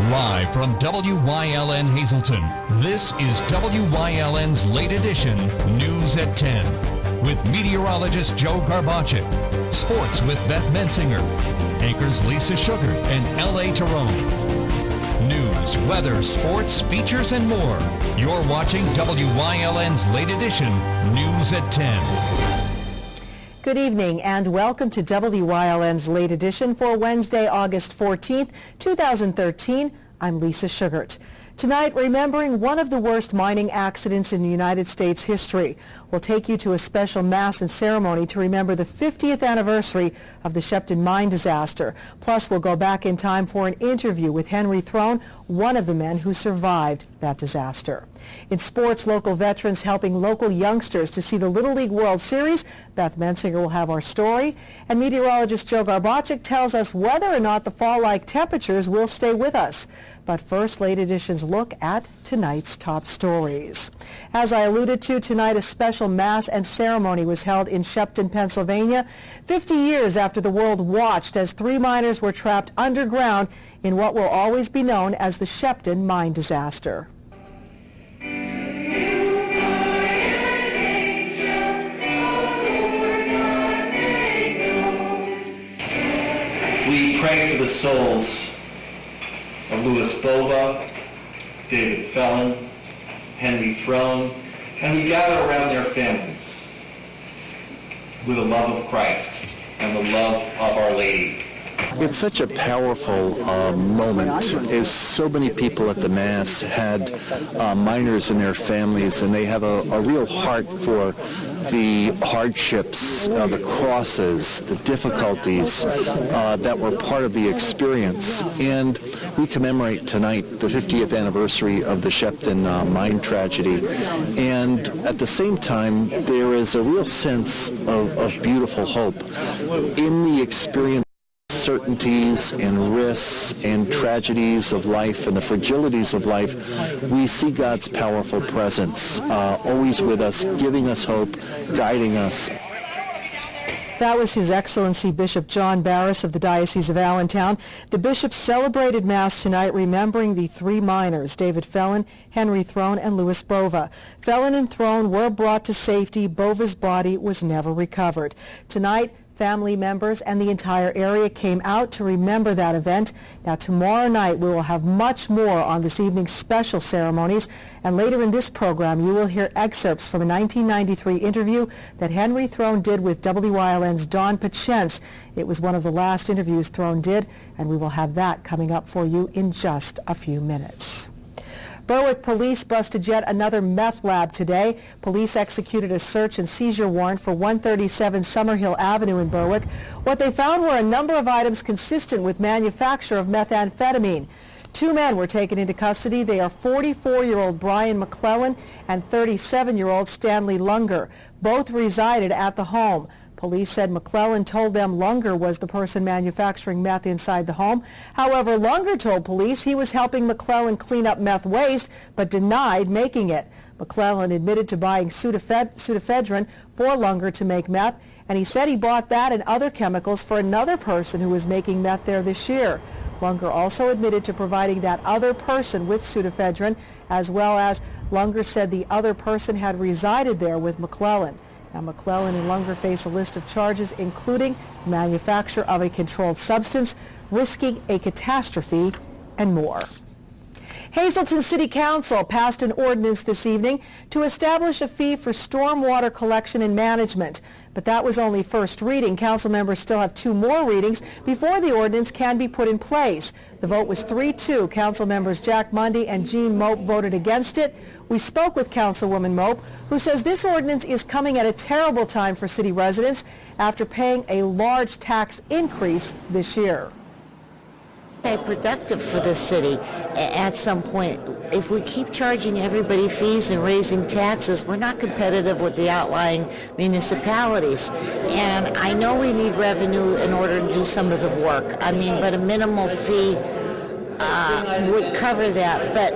Live from WYLN Hazleton, this is WYLN's late edition News at 10 with meteorologist Joe Garbacek, sports with Beth Mensinger, anchors Lisa Sugar and L.A. Tyrone. News, weather, sports, features, and more. You're watching WYLN's late edition News at 10. Good evening and welcome to WYLN's late edition for Wednesday, August 14th, 2013. I'm Lisa Sugart. Tonight, remembering one of the worst mining accidents in United States history. We'll take you to a special mass and ceremony to remember the 50th anniversary of the Shepton mine disaster. Plus, we'll go back in time for an interview with Henry Throne, one of the men who survived that disaster. In sports, local veterans helping local youngsters to see the Little League World Series. Beth Mensinger will have our story. And meteorologist Joe Garbacek tells us whether or not the fall-like temperatures will stay with us. But first, late edition's look at tonight's top stories. As I alluded to, tonight a special mass and ceremony was held in Shepton, Pennsylvania, 50 years after the world watched as 3 miners were trapped underground in what will always be known as the Shepton mine disaster. We pray for the souls of Louis Bova, David Fellon, Henry Throne, and we gather around their families with the love of Christ and the love of Our Lady. It's such a powerful moment, as so many people at the Mass had miners and their families, and they have a real heart for the hardships, the crosses, the difficulties that were part of the experience. And we commemorate tonight the 50th anniversary of the Shepton mine tragedy. And at the same time, there is a real sense of beautiful hope in the experience. Certainties and risks and tragedies of life and the fragilities of life, we see God's powerful presence always with us, giving us hope, guiding us. That was His Excellency Bishop John Barris of the Diocese of Allentown. The bishop celebrated Mass tonight remembering the 3 miners, David Fellon, Henry Throne, and Louis Bova. Fellon and Throne were brought to safety. Bova's body was never recovered. Tonight, family members and the entire area came out to remember that event. Now, tomorrow night, we will have much more on this evening's special ceremonies. And later in this program, you will hear excerpts from a 1993 interview that Henry Throne did with WYLN's Don Pachence. It was one of the last interviews Throne did, and we will have that coming up for you in just a few minutes. Berwick police busted yet another meth lab today. Police executed a search and seizure warrant for 137 Summerhill Avenue in Berwick. What they found were a number of items consistent with manufacture of methamphetamine. 2 men were taken into custody. They are 44-year-old Brian McClellan and 37-year-old Stanley Lunger. Both resided at the home. Police said McClellan told them Lunger was the person manufacturing meth inside the home. However, Lunger told police he was helping McClellan clean up meth waste, but denied making it. McClellan admitted to buying pseudoephedrine for Lunger to make meth, and he said he bought that and other chemicals for another person who was making meth there this year. Lunger also admitted to providing that other person with pseudoephedrine, as well as Lunger said the other person had resided there with McClellan. Now, McClellan and Lunger face a list of charges, including manufacture of a controlled substance, risking a catastrophe, and more. Hazleton City Council passed an ordinance this evening to establish a fee for stormwater collection and management. But that was only first reading. Council members still have 2 more readings before the ordinance can be put in place. The vote was 3-2. Council members Jack Mundy and Jean Mope voted against it. We spoke with Councilwoman Mope, who says this ordinance is coming at a terrible time for city residents after paying a large tax increase this year. Productive for the city at some point. If we keep charging everybody fees and raising taxes, we're not competitive with the outlying municipalities. And I know we need revenue in order to do some of the work. I mean, but a minimal fee would cover that. But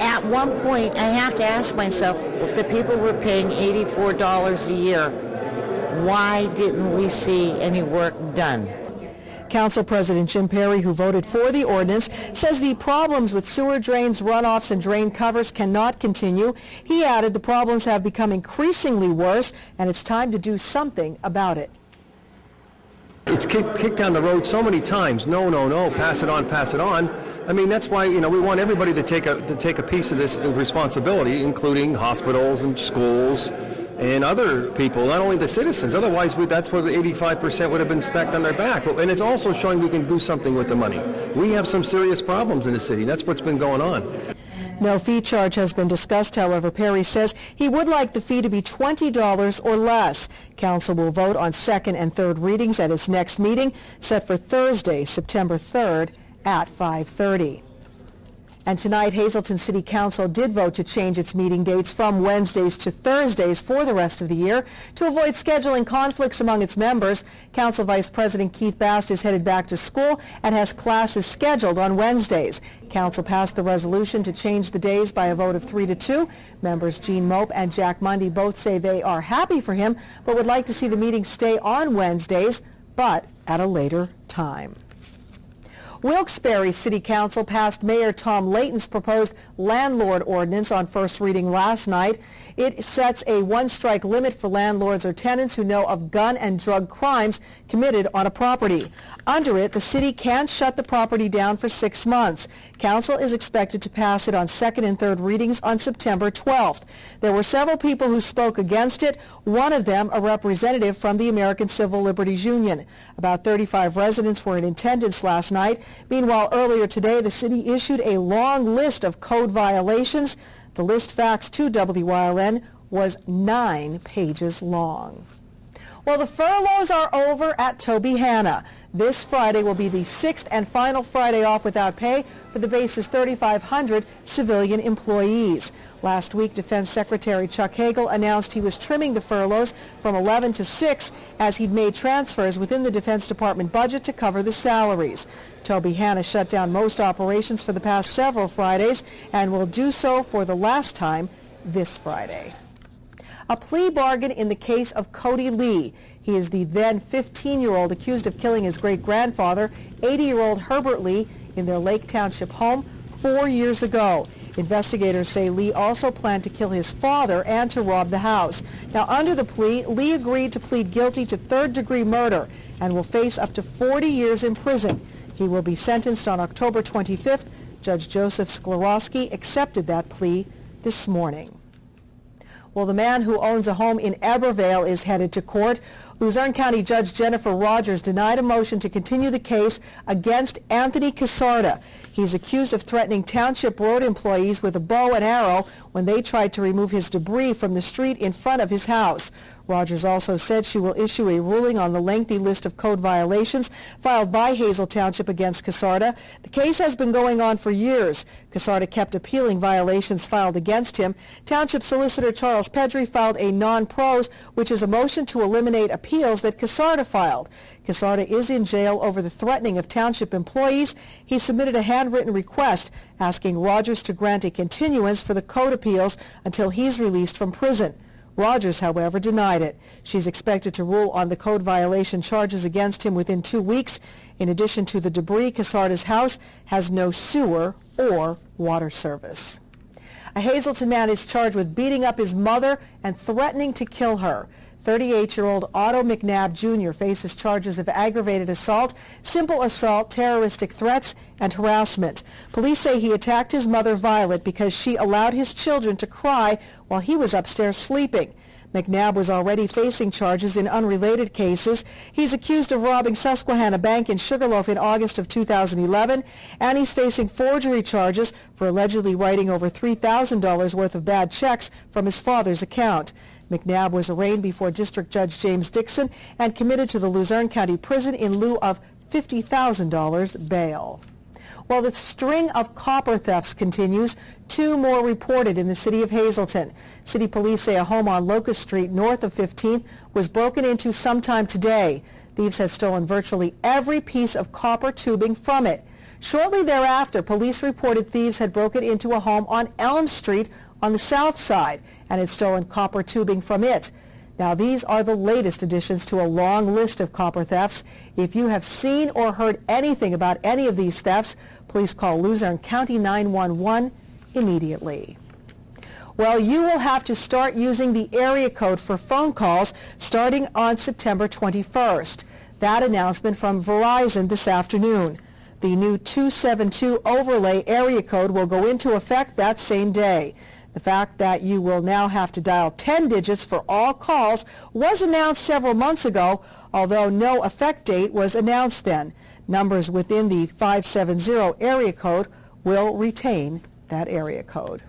at one point, I have to ask myself, if the people were paying $84 a year, why didn't we see any work done? Council President Jim Perry, who voted for the ordinance, says the problems with sewer drains, runoffs, and drain covers cannot continue. He added the problems have become increasingly worse, and it's time to do something about it. It's kicked down the road so many times. No, pass it on, pass it on. I mean, that's why, we want everybody to take a piece of this responsibility, including hospitals and schools and other people, not only the citizens. Otherwise, that's where the 85% would have been stacked on their back. And it's also showing we can do something with the money. We have some serious problems in the city. That's what's been going on. No fee charge has been discussed. However, Perry says he would like the fee to be $20 or less. Council will vote on second and third readings at its next meeting, set for Thursday, September 3rd at 5:30. And tonight, Hazleton City Council did vote to change its meeting dates from Wednesdays to Thursdays for the rest of the year to avoid scheduling conflicts among its members. Council Vice President Keith Bast is headed back to school and has classes scheduled on Wednesdays. Council passed the resolution to change the days by a vote of 3-2. Members Gene Mope and Jack Mundy both say they are happy for him, but would like to see the meeting stay on Wednesdays, but at a later time. Wilkes-Barre City Council passed Mayor Tom Layton's proposed landlord ordinance on first reading last night. It sets a one-strike limit for landlords or tenants who know of gun and drug crimes committed on a property. Under it, the city can shut the property down for 6 months. Council is expected to pass it on second and third readings on September 12th. There were several people who spoke against it, one of them a representative from the American Civil Liberties Union. About 35 residents were in attendance last night. Meanwhile, earlier today, the city issued a long list of code violations. The list faxed to WYLN was 9 pages long. Well, the furloughs are over at Tobyhanna. This Friday will be the 6th and final Friday off without pay for the base's 3,500 civilian employees. Last week, Defense Secretary Chuck Hagel announced he was trimming the furloughs from 11 to 6 as he'd made transfers within the Defense Department budget to cover the salaries. Tobyhanna shut down most operations for the past several Fridays and will do so for the last time this Friday. A plea bargain in the case of Cody Lee. He is the then 15-year-old accused of killing his great-grandfather, 80-year-old Herbert Lee, in their Lake Township home 4 years ago. Investigators say Lee also planned to kill his father and to rob the house. Now, under the plea, Lee agreed to plead guilty to third-degree murder and will face up to 40 years in prison. He will be sentenced on October 25th. Judge Joseph Sklarowski accepted that plea this morning. Well, the man who owns a home in Ebervale is headed to court. Luzerne County Judge Jennifer Rogers denied a motion to continue the case against Anthony Casarda. He's accused of threatening township road employees with a bow and arrow when they tried to remove his debris from the street in front of his house. Rogers also said she will issue a ruling on the lengthy list of code violations filed by Hazel Township against Casarda. The case has been going on for years. Casarda kept appealing violations filed against him. Township Solicitor Charles Pedri filed a non-pros, which is a motion to eliminate appeals that Casarda filed. Casarda is in jail over the threatening of township employees. He submitted a handwritten request asking Rogers to grant a continuance for the code appeals until he's released from prison. Rogers, however, denied it. She's expected to rule on the code violation charges against him within 2 weeks. In addition to the debris, Casarda's house has no sewer or water service. A Hazleton man is charged with beating up his mother and threatening to kill her. 38-year-old Otto McNabb Jr. faces charges of aggravated assault, simple assault, terroristic threats, and harassment. Police say he attacked his mother, Violet, because she allowed his children to cry while he was upstairs sleeping. McNabb was already facing charges in unrelated cases. He's accused of robbing Susquehanna Bank in Sugarloaf in August of 2011, and he's facing forgery charges for allegedly writing over $3,000 worth of bad checks from his father's account. McNabb was arraigned before District Judge James Dixon and committed to the Luzerne County Prison in lieu of $50,000 bail. Well, the string of copper thefts continues. 2 more reported in the city of Hazleton. City police say a home on Locust Street north of 15th was broken into sometime today. Thieves had stolen virtually every piece of copper tubing from it. Shortly thereafter, police reported thieves had broken into a home on Elm Street on the south side and had stolen copper tubing from it. Now, these are the latest additions to a long list of copper thefts. If you have seen or heard anything about any of these thefts, please call Luzerne County 911 immediately. Well, you will have to start using the area code for phone calls starting on September 21st. That announcement from Verizon this afternoon. The new 272 overlay area code will go into effect that same day. The fact that you will now have to dial 10 digits for all calls was announced several months ago, although no effect date was announced then. Numbers within the 570 area code will retain that area code.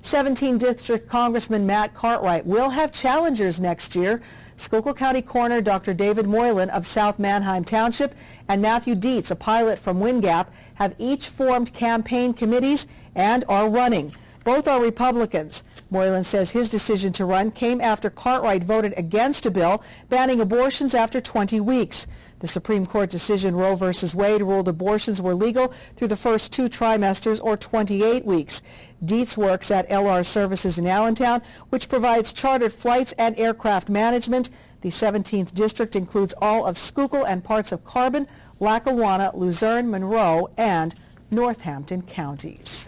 17th District Congressman Matt Cartwright will have challengers next year. Schuylkill County Coroner Dr. David Moylan of South Manheim Township and Matthew Dietz, a pilot from Wind Gap, have each formed campaign committees and are running. Both are Republicans. Moylan says his decision to run came after Cartwright voted against a bill banning abortions after 20 weeks. The Supreme Court decision Roe v. Wade ruled abortions were legal through the first 2 trimesters or 28 weeks. Dietz works at LR Services in Allentown, which provides chartered flights and aircraft management. The 17th District includes all of Schuylkill and parts of Carbon, Lackawanna, Luzerne, Monroe, and Northampton counties.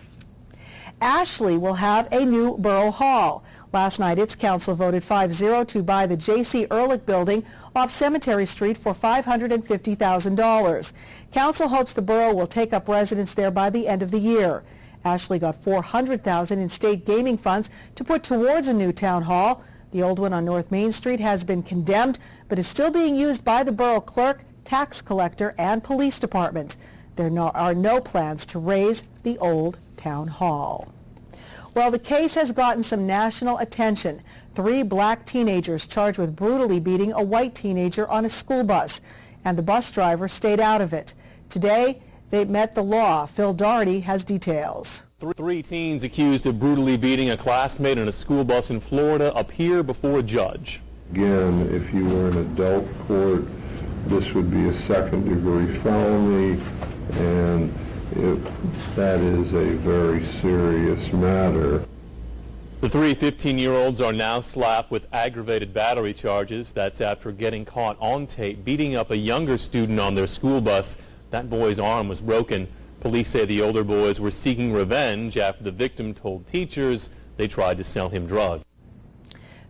Ashley will have a new Borough Hall. Last night, its council voted 5-0 to buy the J.C. Ehrlich building off Cemetery Street for $550,000. Council hopes the borough will take up residence there by the end of the year. Ashley got $400,000 in state gaming funds to put towards a new town hall. The old one on North Main Street has been condemned, but is still being used by the borough clerk, tax collector, and police department. There are no plans to raise the old town hall. Well, the case has gotten some national attention. 3 black teenagers charged with brutally beating a white teenager on a school bus, and the bus driver stayed out of it. Today, they met the law. Phil Doherty has details. 3 teens accused of brutally beating a classmate in a school bus in Florida appear before a judge. Again, if you were in adult court, this would be a second-degree felony, and that is a very serious matter. The 3 15-year-olds are now slapped with aggravated battery charges. That's after getting caught on tape beating up a younger student on their school bus. That boy's arm was broken. Police say the older boys were seeking revenge after the victim told teachers they tried to sell him drugs.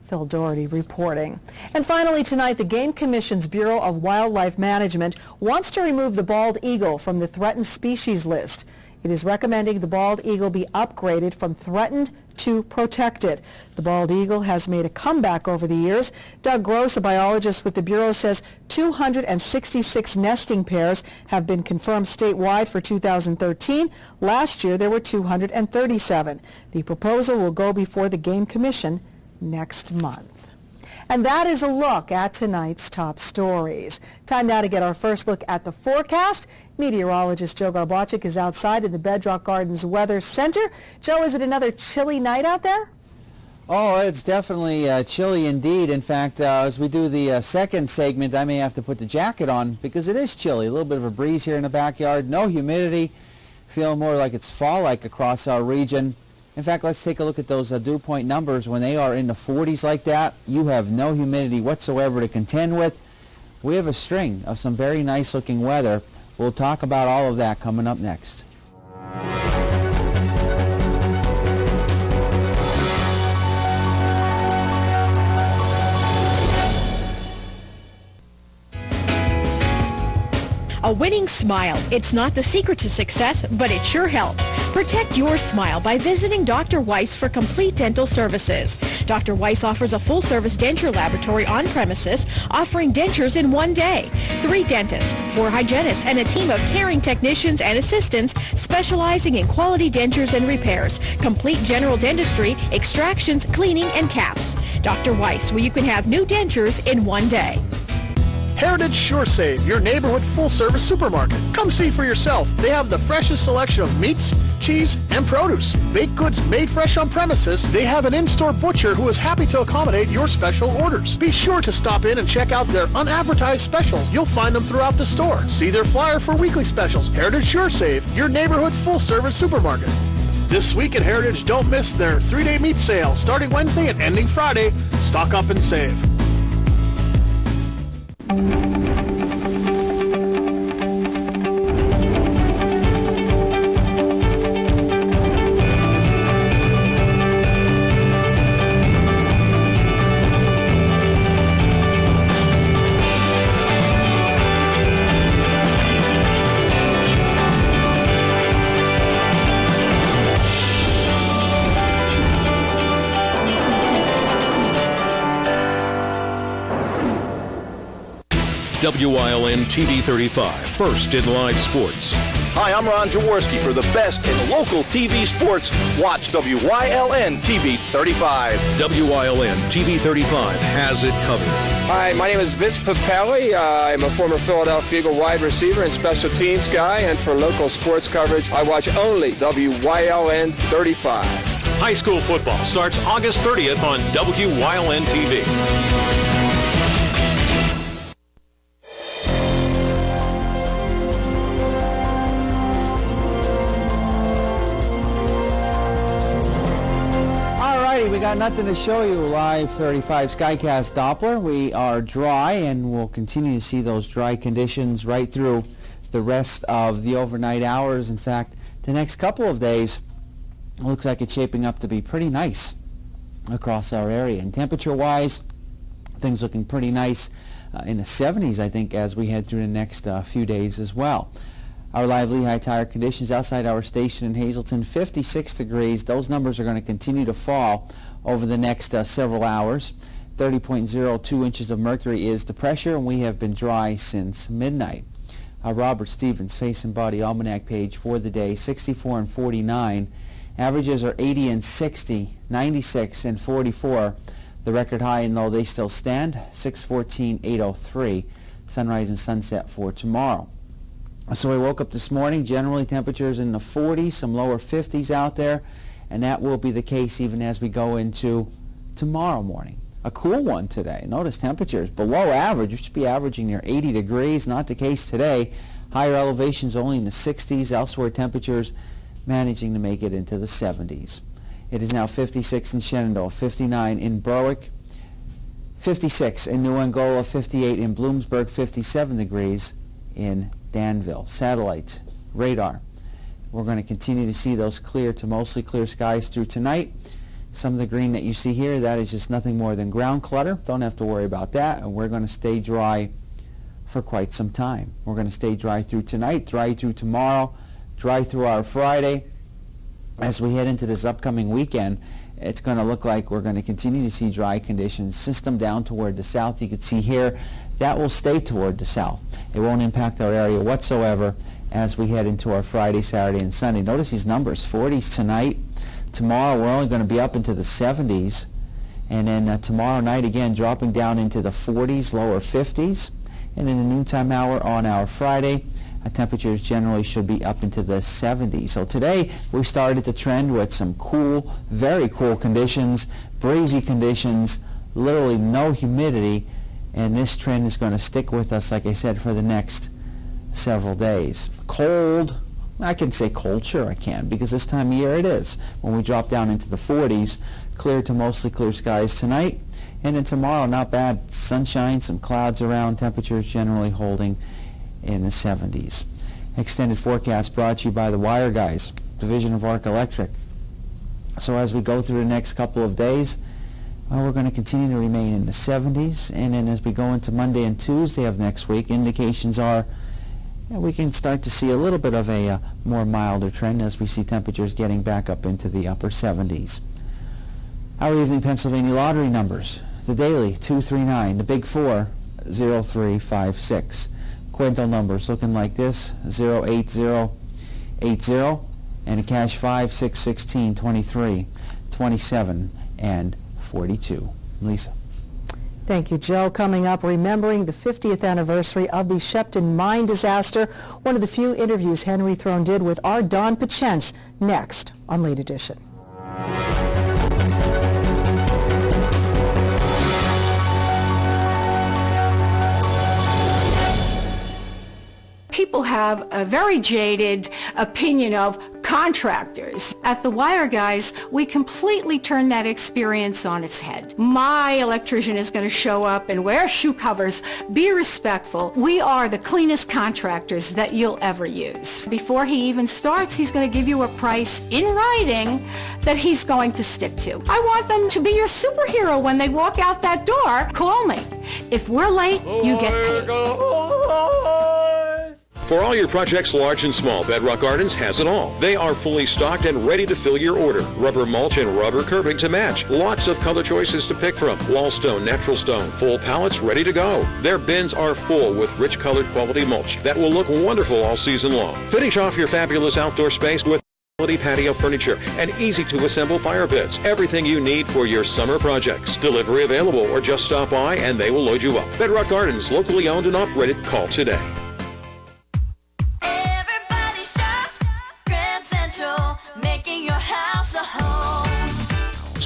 Phil Doherty reporting. And finally tonight, the Game Commission's Bureau of Wildlife Management wants to remove the bald eagle from the threatened species list. It is recommending the bald eagle be upgraded from threatened to protected. The bald eagle has made a comeback over the years. Doug Gross, a biologist with the Bureau, says 266 nesting pairs have been confirmed statewide for 2013. Last year, there were 237. The proposal will go before the Game Commission next month. And that is a look at tonight's top stories. Time now to get our first look at the forecast. Meteorologist Joe Garbacic is outside in the Bedrock Gardens Weather Center. Joe, is it another chilly night out there? Oh, it's definitely chilly indeed. In fact, as we do the second segment, I may have to put the jacket on because it is chilly. A little bit of a breeze here in the backyard. No humidity. Feeling more like it's fall-like across our region. In fact, let's take a look at those dew point numbers. When they are in the 40s like that, you have no humidity whatsoever to contend with. We have a string of some very nice looking weather. We'll talk about all of that coming up next. A winning smile. It's not the secret to success, but it sure helps. Protect your smile by visiting Dr. Weiss for complete dental services. Dr. Weiss offers a full-service denture laboratory on premises, offering dentures in one day. 3 dentists, 4 hygienists, and a team of caring technicians and assistants specializing in quality dentures and repairs, complete general dentistry, extractions, cleaning, and caps. Dr. Weiss, where you can have new dentures in one day. Heritage SureSave, your neighborhood full-service supermarket. Come see for yourself. They have the freshest selection of meats, cheese, and produce. Baked goods made fresh on premises. They have an in-store butcher who is happy to accommodate your special orders. Be sure to stop in and check out their unadvertised specials. You'll find them throughout the store. See their flyer for weekly specials. Heritage SureSave, your neighborhood full-service supermarket. This week at Heritage, don't miss their 3-day meat sale starting Wednesday and ending Friday. Stock up and save. WILN TV 35, first in live sports. Hi, I'm Ron Jaworski. For the best in local TV sports, watch WILN TV 35. WILN TV 35 has it covered. Hi, my name is Vince Papelli. I'm a former Philadelphia Eagle wide receiver and special teams guy, and for local sports coverage, I watch only WILN 35. High school football starts August 30th on WILN TV. We got nothing to show you live 35 Skycast Doppler. We are dry and we'll continue to see those dry conditions right through the rest of the overnight hours. In fact, the next couple of days looks like it's shaping up to be pretty nice across our area. And temperature-wise, things looking pretty nice in the 70s, I think, as we head through the next few days as well. Our live Lehigh tire conditions outside our station in Hazleton, 56 degrees. Those numbers are going to continue to fall over the next several hours. 30.02 inches of mercury is the pressure, and we have been dry since midnight. Our Robert Stevens Face and Body Almanac page for the day, 64 and 49. Averages are 80 and 60, 96 and 44. The record high and low, they still stand, 614, 803. Sunrise and sunset for tomorrow. So we woke up this morning, generally temperatures in the 40s, some lower 50s out there, and that will be the case even as we go into tomorrow morning. A cool one today. Notice temperatures below average. We should be averaging near 80 degrees. Not the case today. Higher elevations only in the 60s. Elsewhere temperatures managing to make it into the 70s. It is now 56 in Shenandoah, 59 in Berwick, 56 in New Angola, 58 in Bloomsburg, 57 degrees in Danville. Satellite, radar. We're going to continue to see those clear to mostly clear skies through tonight. Some of the green that you see here, that is just nothing more than ground clutter. Don't have to worry about that. And we're going to stay dry for quite some time. We're going to stay dry through tonight, dry through tomorrow, dry through our Friday. As we head into this upcoming weekend, it's going to look like we're going to continue to see dry conditions. System down toward the south. You can see here that will stay toward the south. It won't impact our area whatsoever as we head into our Friday, Saturday, and Sunday. Notice these numbers, 40s tonight. Tomorrow we're only going to be up into the 70s. And then tomorrow night again dropping down into the 40s, lower 50s. And in the noontime hour on our Friday, temperatures generally should be up into the 70s. So today we started the trend with some cool, very cool conditions, breezy conditions, literally no humidity, and this trend is going to stick with us, like I said, for the next several days. Cold, I can say cold, sure I can, because this time of year it is. When we drop down into the 40s, clear to mostly clear skies tonight, and then tomorrow not bad, sunshine, some clouds around, temperatures generally holding in the 70s. Extended forecast brought to you by the Wire Guys, division of Arc Electric. So as we go through the next couple of days, we're going to continue to remain in the 70s, and then as we go into Monday and Tuesday of next week, indications are we can start to see a little bit of a more milder trend as we see temperatures getting back up into the upper 70s. Our evening Pennsylvania lottery numbers. The daily, 239. The big four, 0356. Quintal numbers looking like this, 08080, and a cash 5, 6, 16, 23, 27, and 42. Lisa. Thank you, Joe. Coming up, remembering the 50th anniversary of the Shepton mine disaster, one of the few interviews Henry Throne did with our Don Pachence, next on Late Edition. People have a very jaded opinion of contractors. At the Wire Guys, we completely turn that experience on its head. My electrician is going to show up and wear shoe covers. Be respectful. We are the cleanest contractors that you'll ever use. Before he even starts, he's going to give you a price in writing that he's going to stick to. I want them to be your superhero when they walk out that door. Call me. If we're late, you get paid. For all your projects, large and small, Bedrock Gardens has it all. They are fully stocked and ready to fill your order. Rubber mulch and rubber curbing to match. Lots of color choices to pick from. Wall stone, natural stone, full pallets ready to go. Their bins are full with rich colored quality mulch that will look wonderful all season long. Finish off your fabulous outdoor space with quality patio furniture and easy-to-assemble fire pits. Everything you need for your summer projects. Delivery available or just stop by and they will load you up. Bedrock Gardens, locally owned and operated. Call today.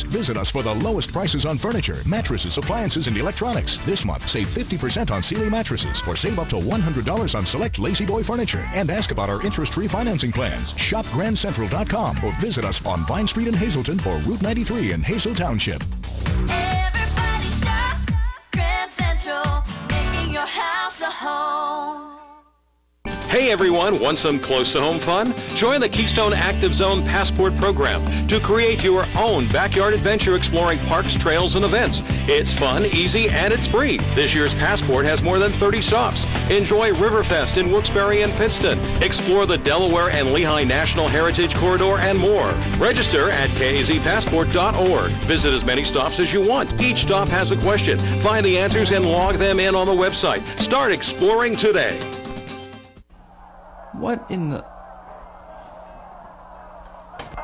Visit us for the lowest prices on furniture, mattresses, appliances, and electronics. This month, save 50% on Sealy mattresses or save up to $100 on select Lazy Boy furniture. And ask about our interest-free financing plans. Shop GrandCentral.com or visit us on Vine Street in Hazleton or Route 93 in Hazel Township. Everybody shops Grand Central, making your house a home. Hey everyone, want some close-to-home fun? Join the Keystone Active Zone Passport program to create your own backyard adventure exploring parks, trails, and events. It's fun, easy, and it's free. This year's Passport has more than 30 stops. Enjoy Riverfest in Wilkes-Barre and Pittston. Explore the Delaware and Lehigh National Heritage Corridor and more. Register at kazpassport.org. Visit as many stops as you want. Each stop has a question. Find the answers and log them in on the website. Start exploring today. What in the...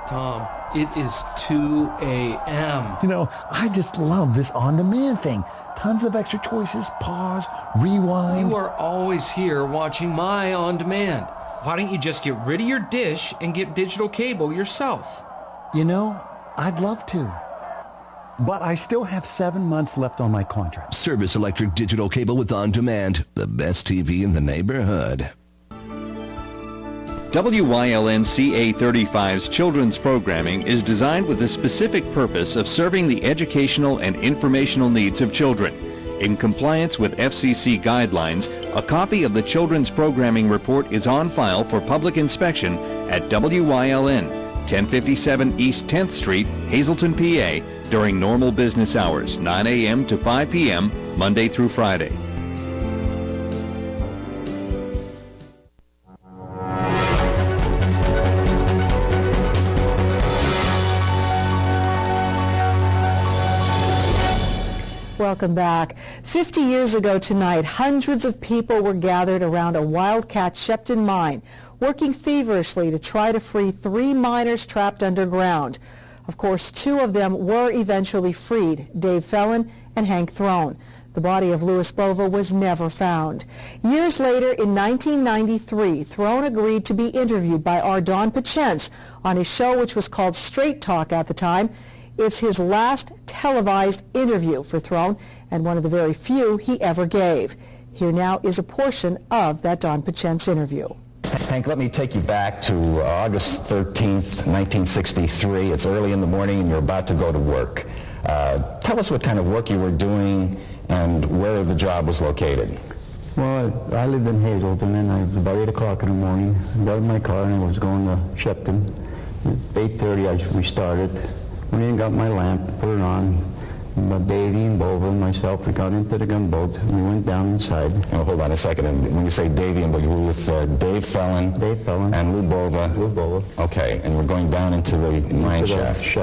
Tom, it is 2 a.m. You know, I just love this on-demand thing. Tons of extra choices, pause, rewind. You are always here watching my on-demand. Why don't you just get rid of your dish and get digital cable yourself? You know, I'd love to. But I still have 7 months left on my contract. Service Electric Digital Cable with On-Demand. The best TV in the neighborhood. WYLN CA35's children's programming is designed with the specific purpose of serving the educational and informational needs of children. In compliance with FCC guidelines, a copy of the children's programming report is on file for public inspection at WYLN, 1057 East 10th Street, Hazleton, PA, during normal business hours, 9 a.m. to 5 p.m., Monday through Friday. Welcome back. 50 years ago tonight, hundreds of people were gathered around a Wildcat Shepton mine, working feverishly to try to free 3 miners trapped underground. Of course, 2 of them were eventually freed, Dave Felon and Hank Throne. The body of Louis Bova was never found. Years later, in 1993, Throne agreed to be interviewed by our Don Pachence on his show, which was called Straight Talk at the time. It's his last televised interview for Throne and one of the very few he ever gave. Here now is a portion of that Don Pachence interview. Hank, let me take you back to August 13th, 1963. It's early in the morning and you're about to go to work. Tell us what kind of work you were doing and where the job was located. Well, I lived in Hazleton, and it was about 8 o'clock in the morning. I got in my car and I was going to Shepton. At 8:30 we started. Went in, got my lamp, put it on. Davey and Bova and myself, we got into the gunboat and we went down inside. Oh, hold on a second. And when you say Davey and Bova, you were with Dave Felon and Lou Bova. Lou Bova. Okay, and we're going down into the mine shaft.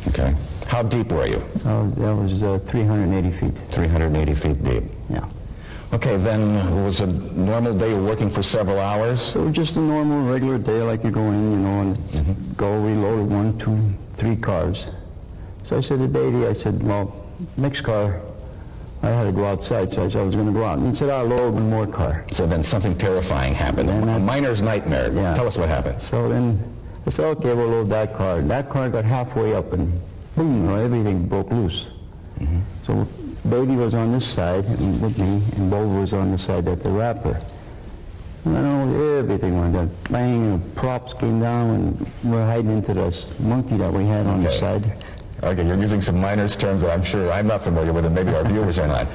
Okay. How deep were you? That was 380 feet. 380 feet deep. Yeah. Okay, then it was a normal day. You're working for several hours? So just a normal, regular day like you go in, you know, and go, we loaded 1, 2, 3 cars. So I said to Davey, I said, well, next car, I had to go outside, so I said I was going to go out. And he said, I'll load one more car. So then something terrifying happened. A miner's nightmare. Yeah. Tell us what happened. So then I said, okay, we'll load that car. That car got halfway up and boom, everything broke loose. Mm-hmm. So Davey was on this side with me, and Bova was on the side at the wrapper. And I don't know, everything went down. Bang, the props came down, and we're hiding into this monkey that we had on the side. Okay, you're using some miners terms that I'm sure I'm not familiar with, and maybe our viewers are not.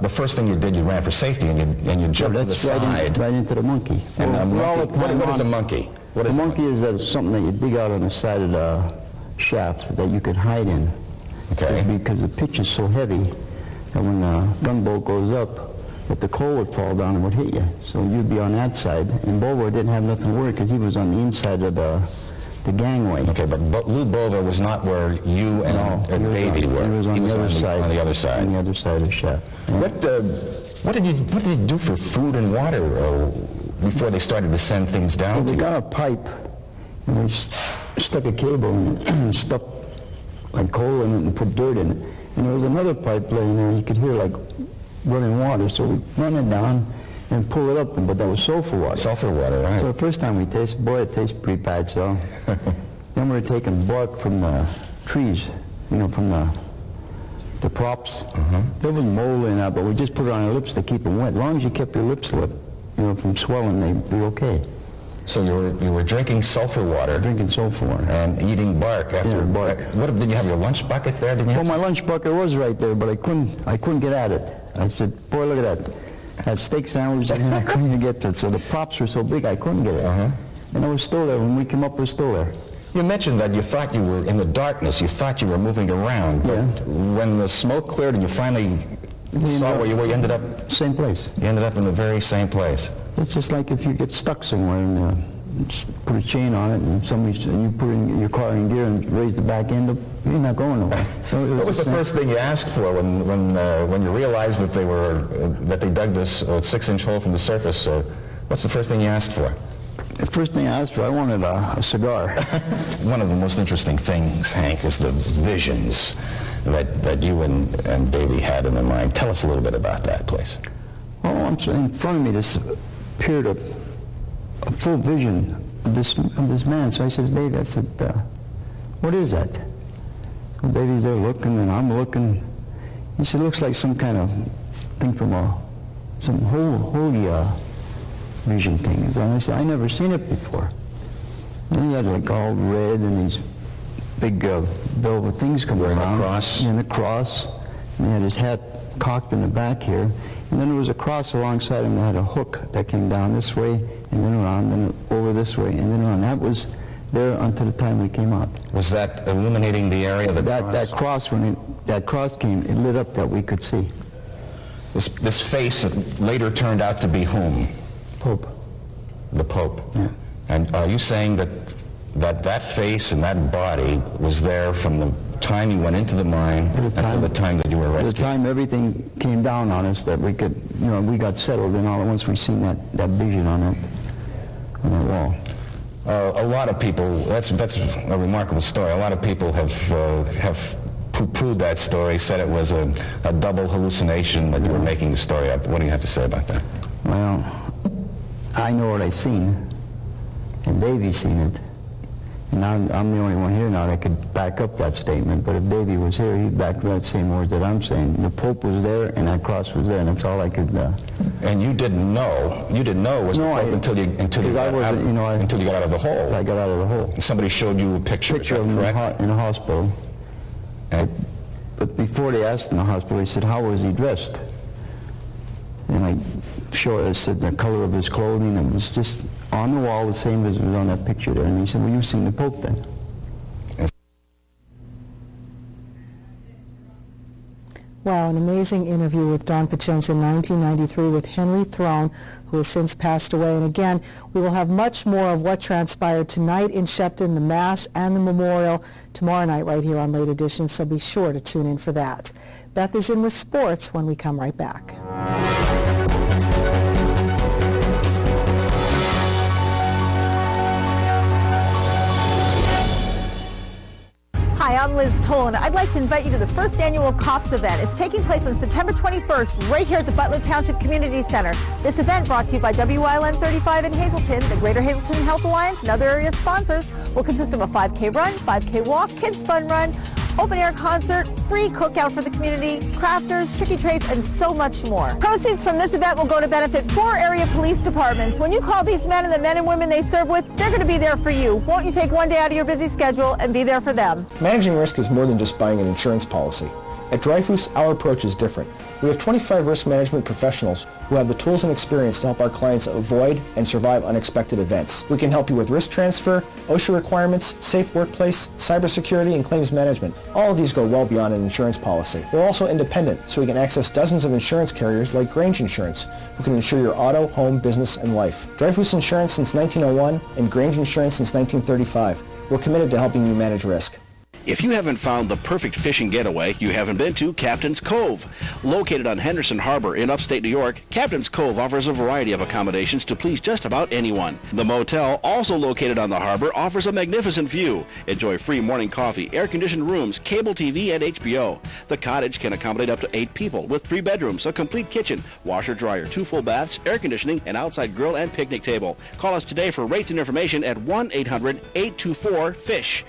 The first thing you did, you ran for safety, and you jumped to the side. Right into the monkey. And Well, what is a monkey? What a is monkey? Is something that you dig out on the side of the shaft that you could hide in. Okay. Because the pitch is so heavy that when the gunboat goes up, that the coal would fall down and would hit you. So you'd be on that side. And Bover didn't have nothing to worry because he was on the inside of the gangway. Okay, but Lou Bover was not where you and Davey were. He was on the other side. On the other side. On the other side of the shaft. Yeah. What did you do for food and water before they started to send things down? Well, we got a pipe, and we stuck a cable and stuck like coal in it and put dirt in it. And there was another pipe laying there, and you could hear like running water. So we run it down and pull it up, but that was sulfur water. Sulfur water, right. So the first time we tasted, boy, it tastes pretty bad. So then we were taking bark from the trees, from the props. There was mold in that, but we just put it on our lips to keep them wet. As long as you kept your lips wet, from swelling, they'd be okay. So you were drinking sulfur water. Drinking sulfur water. And eating bark after. Yeah, bark. Did you have your lunch bucket there? Well, my lunch bucket was right there, but I couldn't get at it. I said, boy, look at that. That steak sandwich, and I couldn't even get to it. So the props were so big, I couldn't get it. And it was still there. When we came up, it was still there. You mentioned that you thought you were in the darkness. You thought you were moving around. But when the smoke cleared and you finally saw where you were, you ended up... Same place. You ended up in the very same place. It's just like if you get stuck somewhere and just put a chain on it, and you put in your car in gear and raise the back end up, you're not going nowhere. So what was the first thing you asked for when you realized that they dug this 6-inch hole from the surface? What's the first thing you asked for? The first thing I asked for, I wanted a cigar. One of the most interesting things, Hank, is the visions that you and Davey had in their mind. Tell us a little bit about that, please. Well, in front of me, this appeared a full vision of this man. So I said, Davey, what is that? Well, Davey's there looking, and I'm looking. He said, looks like some kind of thing from some holy vision thing. And I said, I never seen it before. And he had like all red and these big velvet things coming around. A cross? And a cross. And he had his hat cocked in the back here. And then there was a cross alongside him that had a hook that came down this way, and then around, then over this way, and then around. That was there until the time we came out. Was that illuminating the area? That cross, when that cross came, it lit up that we could see. This face later turned out to be whom? Pope. The Pope. Yeah. And are you saying that face and that body was there from the time you went into the mine until the time that you were rescued? The time everything came down on us that we could, we got settled, and all at once we seen that vision on that wall. A lot of people, that's a remarkable story. A lot of people have poo-pooed that story, said it was a double hallucination, that you were making the story up. What do you have to say about that? Well, I know what I seen, and Davey's seen it. And I'm the only one here now that could back up that statement, but if Davey was here, he'd back up that same words that I'm saying. The Pope was there, and that cross was there, and that's all I could... And you didn't know it was the Pope until you got out of the hole. I got out of the hole. Somebody showed you a picture of him in a hospital. But before they asked in the hospital, they said, how was he dressed? And I said the color of his clothing, it was just on the wall, the same as was on that picture there. And he said, well, you've seen the Pope then. Wow, an amazing interview with Don Pacienza in 1993 with Henry Throne, who has since passed away. And again, we will have much more of what transpired tonight in Shepton, the Mass and the Memorial, tomorrow night right here on Late Edition, so be sure to tune in for that. Beth is in with sports when we come right back. Hi, I'm Liz Tolan. I'd like to invite you to the first annual COPS event. It's taking place on September 21st right here at the Butler Township Community Center. This event, brought to you by WYLN 35 in Hazleton, the Greater Hazleton Health Alliance, and other area sponsors, will consist of a 5K run, 5K walk, kids fun run, open air concert, free cookout for the community, crafters, tricky trays, and so much more. Proceeds from this event will go to benefit 4 area police departments. When you call these men and the men and women they serve with, they're going to be there for you. Won't you take one day out of your busy schedule and be there for them? Managing risk is more than just buying an insurance policy. At Dreyfus, our approach is different. We have 25 risk management professionals who have the tools and experience to help our clients avoid and survive unexpected events. We can help you with risk transfer, OSHA requirements, safe workplace, cybersecurity, and claims management. All of these go well beyond an insurance policy. We're also independent, so we can access dozens of insurance carriers like Grange Insurance, who can insure your auto, home, business, and life. Dreyfus Insurance since 1901 and Grange Insurance since 1935. We're committed to helping you manage risk. If you haven't found the perfect fishing getaway, you haven't been to Captain's Cove. Located on Henderson Harbor in upstate New York, Captain's Cove offers a variety of accommodations to please just about anyone. The motel, also located on the harbor, offers a magnificent view. Enjoy free morning coffee, air-conditioned rooms, cable TV, and HBO. The cottage can accommodate up to 8 people with 3 bedrooms, a complete kitchen, washer, dryer, 2 full baths, air conditioning, an outside grill, and picnic table. Call us today for rates and information at 1-800-824-FISH.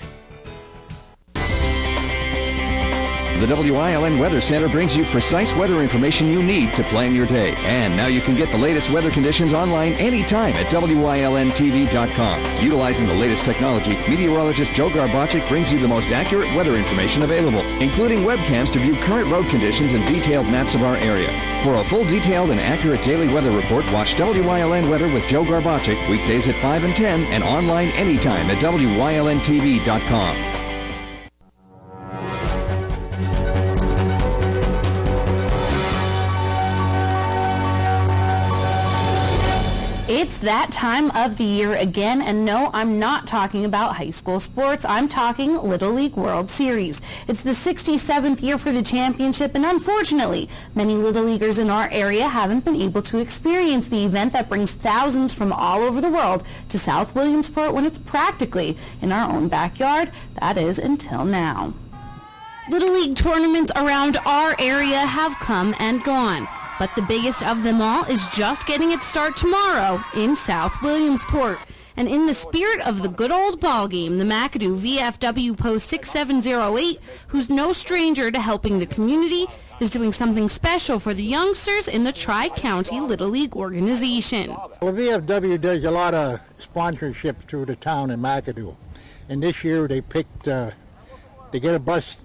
The WILN Weather Center brings you precise weather information you need to plan your day. And now you can get the latest weather conditions online anytime at WILNTV.com. Utilizing the latest technology, meteorologist Joe Garbacic brings you the most accurate weather information available, including webcams to view current road conditions and detailed maps of our area. For a full detailed and accurate daily weather report, watch WILN Weather with Joe Garbacic weekdays at 5 and 10 and online anytime at WILNTV.com. It's that time of the year again, and no, I'm not talking about high school sports. I'm talking Little League World Series. It's the 67th year for the championship, and unfortunately, many Little Leaguers in our area haven't been able to experience the event that brings thousands from all over the world to South Williamsport when it's practically in our own backyard. That is, until now. Little League tournaments around our area have come and gone. But the biggest of them all is just getting its start tomorrow in South Williamsport. And in the spirit of the good old ball game, the McAdoo VFW Post 6708, who's no stranger to helping the community, is doing something special for the youngsters in the Tri-County Little League organization. Well, VFW does a lot of sponsorship through the town in McAdoo. And this year they picked, they get a bus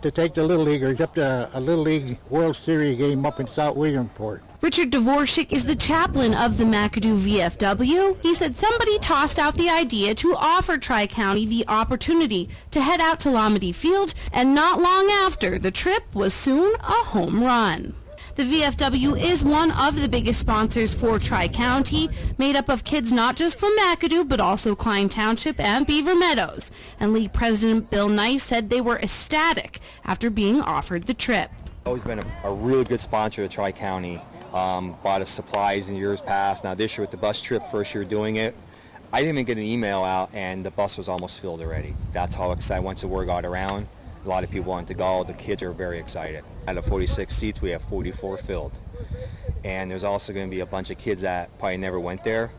to take the Little Leaguers up to a Little League World Series game up in South Williamsport. Richard Dvorak is the chaplain of the McAdoo VFW. He said somebody tossed out the idea to offer Tri-County the opportunity to head out to Lomedy Field, and not long after, the trip was soon a home run. The VFW is one of the biggest sponsors for Tri-County, made up of kids not just from McAdoo, but also Klein Township and Beaver Meadows. And League President Bill Nice said they were ecstatic after being offered the trip. Always been a really good sponsor of Tri-County. Bought us supplies in years past. Now this year with the bus trip, first year doing it, I didn't even get an email out and the bus was almost filled already. That's how excited once the word got around. A lot of people wanted to go. The kids are very excited. Out of 46 seats, we have 44 filled. And there's also going to be a bunch of kids that probably never went there,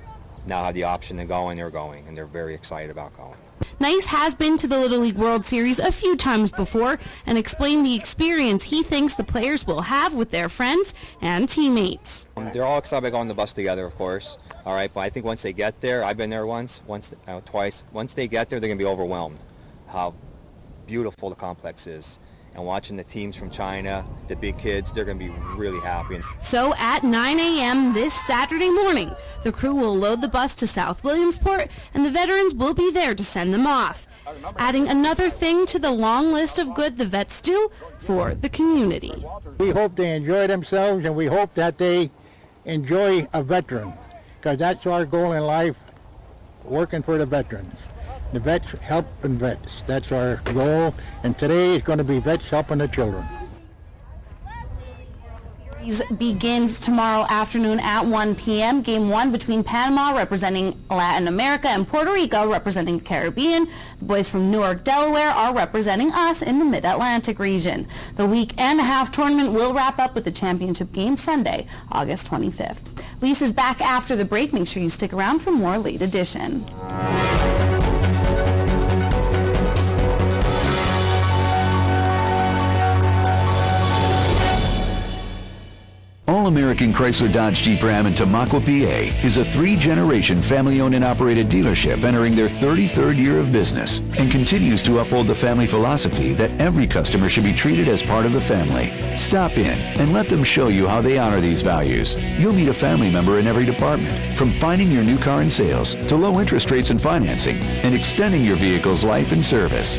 now have the option to go, and they're going, and they're very excited about going. Nice has been to the Little League World Series a few times before and explained the experience he thinks the players will have with their friends and teammates. They're all excited about going on the bus together, of course. All right, but I think once they get there, I've been there twice. Once they get there, they're going to be overwhelmed how beautiful the complex is. And watching the teams from China, the big kids, they're going to be really happy. So at 9 a.m. this Saturday morning, the crew will load the bus to South Williamsport, and the veterans will be there to send them off. Adding another thing to the long list of good the vets do for the community. We hope they enjoy themselves, and we hope that they enjoy a veteran, because that's our goal in life, working for the veterans. The vets helping vets. That's our goal. And today is going to be vets helping the children. Begins tomorrow afternoon at 1 p.m. Game 1 between Panama, representing Latin America, and Puerto Rico, representing the Caribbean. The boys from Newark, Delaware, are representing us in the Mid-Atlantic region. The week-and-a-half tournament will wrap up with the championship game Sunday, August 25th. Lisa's back after the break. Make sure you stick around for more Late Edition. All-American Chrysler Dodge Jeep Ram in Tamaqua, PA is a 3-generation family-owned and operated dealership entering their 33rd year of business and continues to uphold the family philosophy that every customer should be treated as part of the family. Stop in and let them show you how they honor these values. You'll meet a family member in every department, from finding your new car in sales to low interest rates and financing and extending your vehicle's life and service.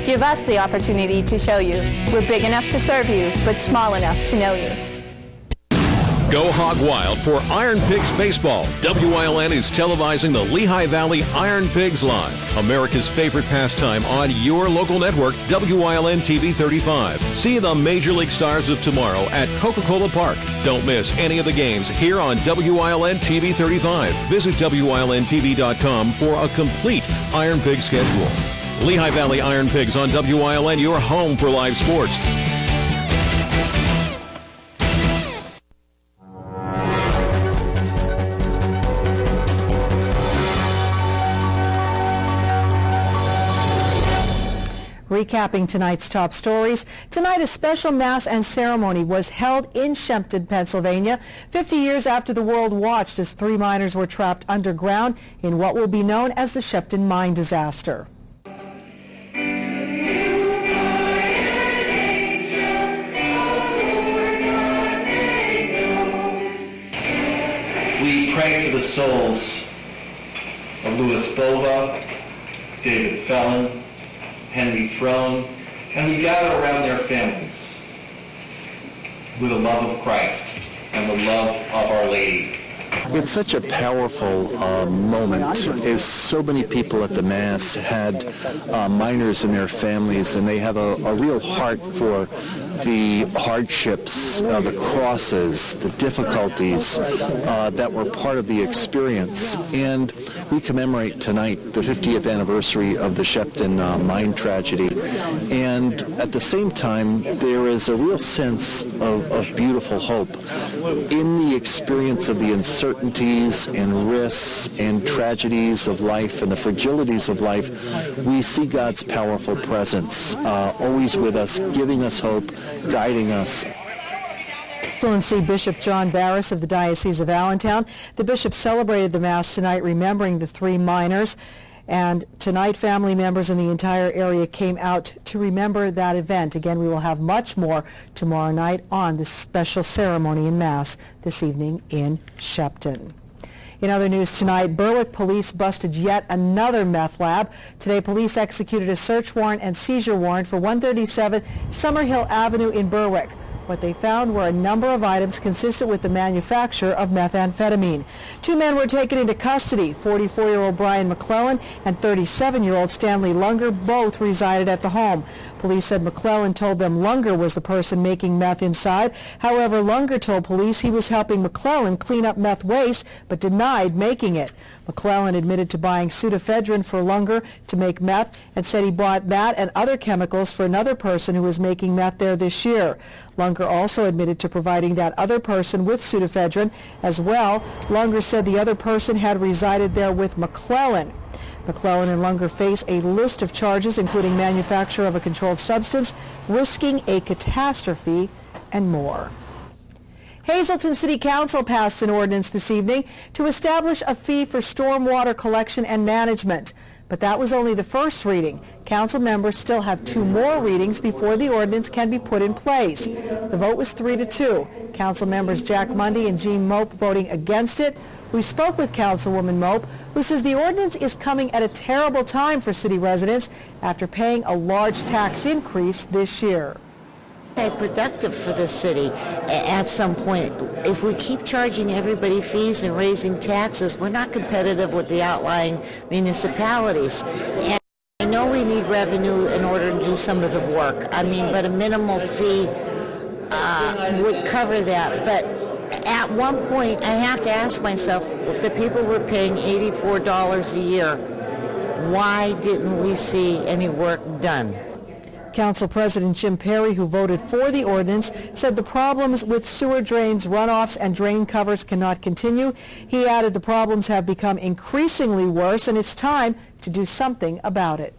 Give us the opportunity to show you. We're big enough to serve you, but small enough to know you. Go hog wild for Iron Pigs Baseball. WILN is televising the Lehigh Valley Iron Pigs Live, America's favorite pastime on your local network, WILN TV 35. See the Major League Stars of tomorrow at Coca-Cola Park. Don't miss any of the games here on WILN TV 35. Visit WILNTV.com for a complete Iron Pig schedule. Lehigh Valley Iron Pigs on WILN, your home for live sports. Recapping tonight's top stories. Tonight, a special mass and ceremony was held in Shepton, Pennsylvania, 50 years after the world watched as 3 miners were trapped underground in what will be known as the Shepton mine disaster. We pray for the souls of Louis Bova, David Fellon, Henry Throne, and we gather around their families with the love of Christ and the love of Our Lady. It's such a powerful moment, as so many people at the Mass had miners in their families, and they have a real heart for the hardships, the crosses, the difficulties that were part of the experience. And we commemorate tonight the 50th anniversary of the Shepton mine tragedy. And at the same time, there is a real sense of beautiful hope in the experience of the uncertainties and risks and tragedies of life and the fragilities of life. We see God's powerful presence always with us, giving us hope, guiding us. Excellency Bishop John Barris of the Diocese of Allentown. The bishop celebrated the Mass tonight remembering the 3 miners. And tonight, family members in the entire area came out to remember that event. Again, we will have much more tomorrow night on this special ceremony in Mass this evening in Shepton. In other news tonight, Berwick police busted yet another meth lab. Today, police executed a search warrant and seizure warrant for 137 Summerhill Avenue in Berwick. What they found were a number of items consistent with the manufacture of methamphetamine. 2 men were taken into custody. 44-year-old Brian McClellan and 37-year-old Stanley Lunger both resided at the home. Police said McClellan told them Lunger was the person making meth inside. However, Lunger told police he was helping McClellan clean up meth waste, but denied making it. McClellan admitted to buying pseudoephedrine for Lunger to make meth and said he bought that and other chemicals for another person who was making meth there this year. Lunger also admitted to providing that other person with pseudoephedrine as well. Lunger said the other person had resided there with McClellan. McClellan and Lunger face a list of charges, including manufacture of a controlled substance, risking a catastrophe, and more. Hazleton City Council passed an ordinance this evening to establish a fee for stormwater collection and management. But that was only the first reading. Council members still have 2 more readings before the ordinance can be put in place. The vote was 3-2. Council members Jack Mundy and Jean Mope voting against it. We spoke with Councilwoman Mope, who says the ordinance is coming at a terrible time for city residents after paying a large tax increase this year. Productive for the city at some point. If we keep charging everybody fees and raising taxes, we're not competitive with the outlying municipalities. And I know we need revenue in order to do some of the work. I mean, but a minimal fee would cover that. But at one point, I have to ask myself, if the people were paying $84 a year, why didn't we see any work done? Council President Jim Perry, who voted for the ordinance, said the problems with sewer drains, runoffs, and drain covers cannot continue. He added the problems have become increasingly worse, and it's time to do something about it.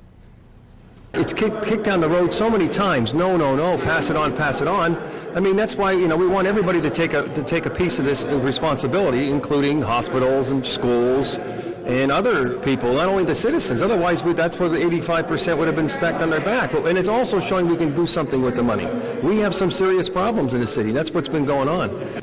It's kicked down the road so many times. No, pass it on. I mean, that's why, we want everybody to take a piece of this responsibility, including hospitals and schools and other people, not only the citizens. Otherwise, that's where the 85% would have been stacked on their back. And it's also showing we can do something with the money. We have some serious problems in the city. That's what's been going on.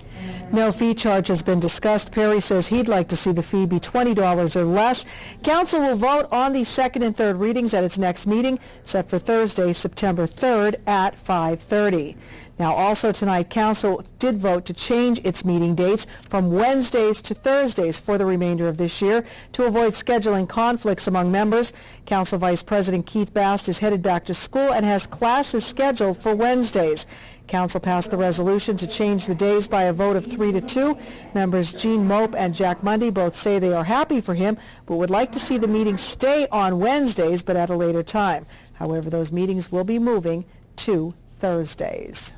No fee charge has been discussed. Perry says he'd like to see the fee be $20 or less. Council will vote on the second and third readings at its next meeting, set for Thursday, September 3rd at 5:30. Now, also tonight, Council did vote to change its meeting dates from Wednesdays to Thursdays for the remainder of this year to avoid scheduling conflicts among members. Council Vice President Keith Bast is headed back to school and has classes scheduled for Wednesdays. Council passed the resolution to change the days by a vote of 3-2. Members Gene Mope and Jack Mundy both say they are happy for him, but would like to see the meeting stay on Wednesdays, but at a later time. However, those meetings will be moving to Thursdays.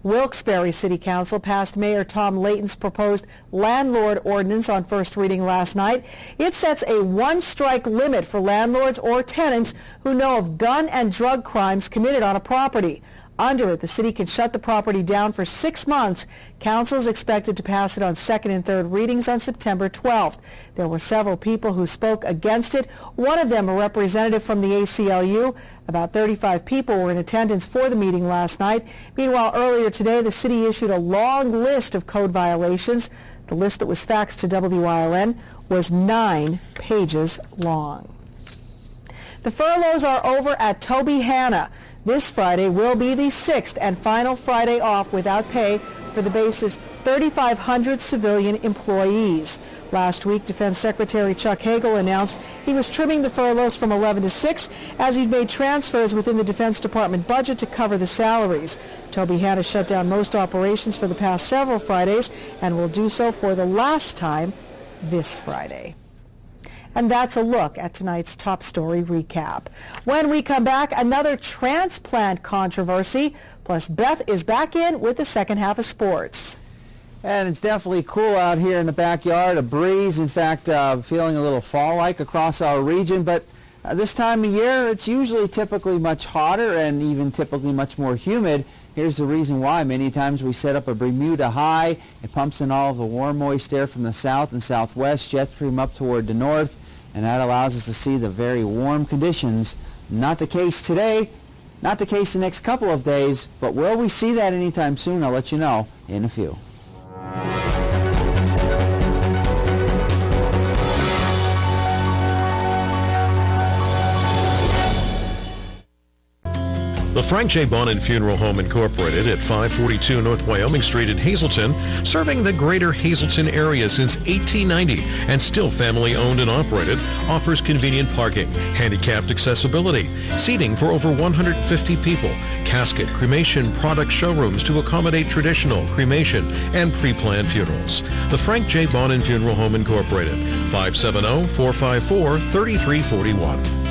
Wilkes-Barre City Council passed Mayor Tom Layton's proposed landlord ordinance on first reading last night. It sets a one-strike limit for landlords or tenants who know of gun and drug crimes committed on a property. Under it, the city can shut the property down for 6 months. Council is expected to pass it on second and third readings on September 12th. There were several people who spoke against it. One of them, a representative from the ACLU. About 35 people were in attendance for the meeting last night. Meanwhile, earlier today, the city issued a long list of code violations. The list that was faxed to WILN was 9 pages long. The furloughs are over at Toby Hanna. This Friday will be the 6th and final Friday off without pay for the base's 3,500 civilian employees. Last week, Defense Secretary Chuck Hagel announced he was trimming the furloughs from 11 to 6 as he'd made transfers within the Defense Department budget to cover the salaries. Toby Hanna shut down most operations for the past several Fridays and will do so for the last time this Friday. And that's a look at tonight's top story recap. When we come back, another transplant controversy. Plus, Beth is back in with the second half of sports. And it's definitely cool out here in the backyard, a breeze. In fact, feeling a little fall-like across our region. But this time of year, it's usually typically much hotter and even typically much more humid. Here's the reason why. Many times we set up a Bermuda high. It pumps in all of the warm, moist air from the south and southwest, jet stream up toward the north, and that allows us to see the very warm conditions. Not the case today, not the case the next couple of days, but will we see that anytime soon? I'll let you know in a few. The Frank J. Bonin Funeral Home Incorporated at 542 North Wyoming Street in Hazleton, serving the greater Hazleton area since 1890 and still family owned and operated, offers convenient parking, handicapped accessibility, seating for over 150 people, casket, cremation product showrooms to accommodate traditional, cremation, and pre-planned funerals. The Frank J. Bonin Funeral Home Incorporated, 570-454-3341.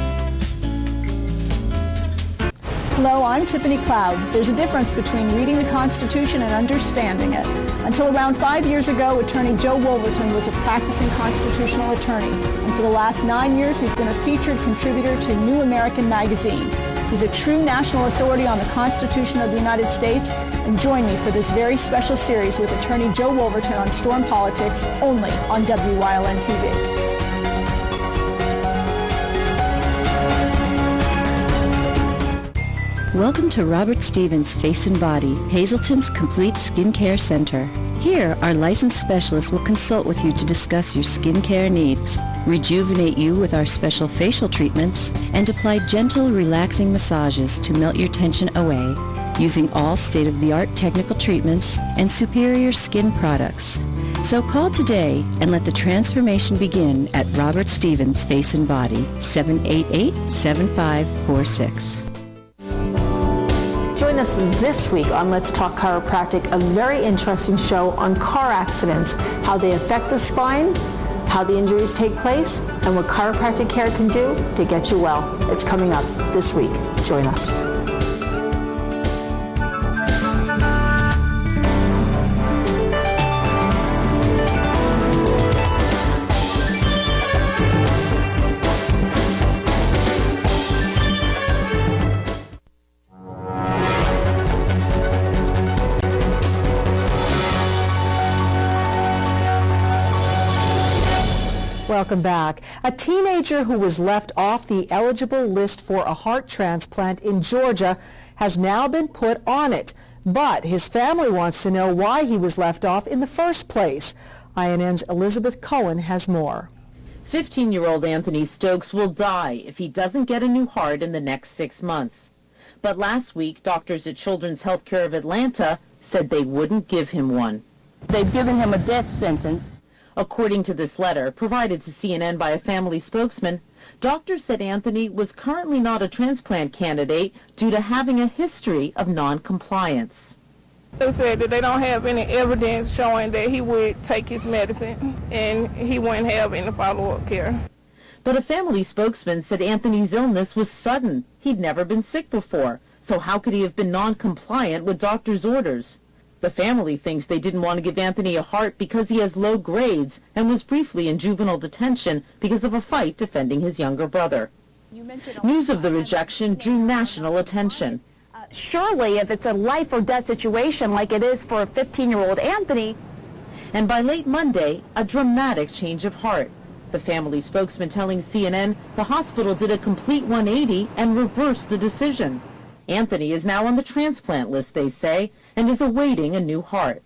Hello, I'm Tiffany Cloud. There's a difference between reading the Constitution and understanding it. Until around 5 years ago, attorney Joe Wolverton was a practicing constitutional attorney. And for the last 9 years, he's been a featured contributor to New American Magazine. He's a true national authority on the Constitution of the United States. And join me for this very special series with attorney Joe Wolverton on Storm Politics, only on WILN TV. Welcome to Robert Stevens Face and Body, Hazleton's complete skincare center. Here, our licensed specialists will consult with you to discuss your skincare needs, rejuvenate you with our special facial treatments, and apply gentle, relaxing massages to melt your tension away, using all state-of-the-art technical treatments and superior skin products. So call today and let the transformation begin at Robert Stevens Face and Body, 788-7546. Join us this week on Let's Talk Chiropractic, a very interesting show on car accidents, how they affect the spine, how the injuries take place, and what chiropractic care can do to get you well. It's coming up this week. Join us. Welcome back. A teenager who was left off the eligible list for a heart transplant in Georgia has now been put on it. But his family wants to know why he was left off in the first place. INN's Elizabeth Cohen has more. 15-year-old Anthony Stokes will die if he doesn't get a new heart in the next 6 months. But last week, doctors at Children's Healthcare of Atlanta said they wouldn't give him one. They've given him a death sentence. According to this letter, provided to CNN by a family spokesman, doctors said Anthony was currently not a transplant candidate due to having a history of non-compliance. They said that they don't have any evidence showing that he would take his medicine and he wouldn't have any follow-up care. But a family spokesman said Anthony's illness was sudden. He'd never been sick before, so how could he have been non-compliant with doctor's orders? The family thinks they didn't want to give Anthony a heart because he has low grades and was briefly in juvenile detention because of a fight defending his younger brother. News of the rejection drew national attention. Surely, if it's a life or death situation like it is for a 15-year-old Anthony. And by late Monday, a dramatic change of heart. The family spokesman telling CNN the hospital did a complete 180 and reversed the decision. Anthony is now on the transplant list, they say, and is awaiting a new heart.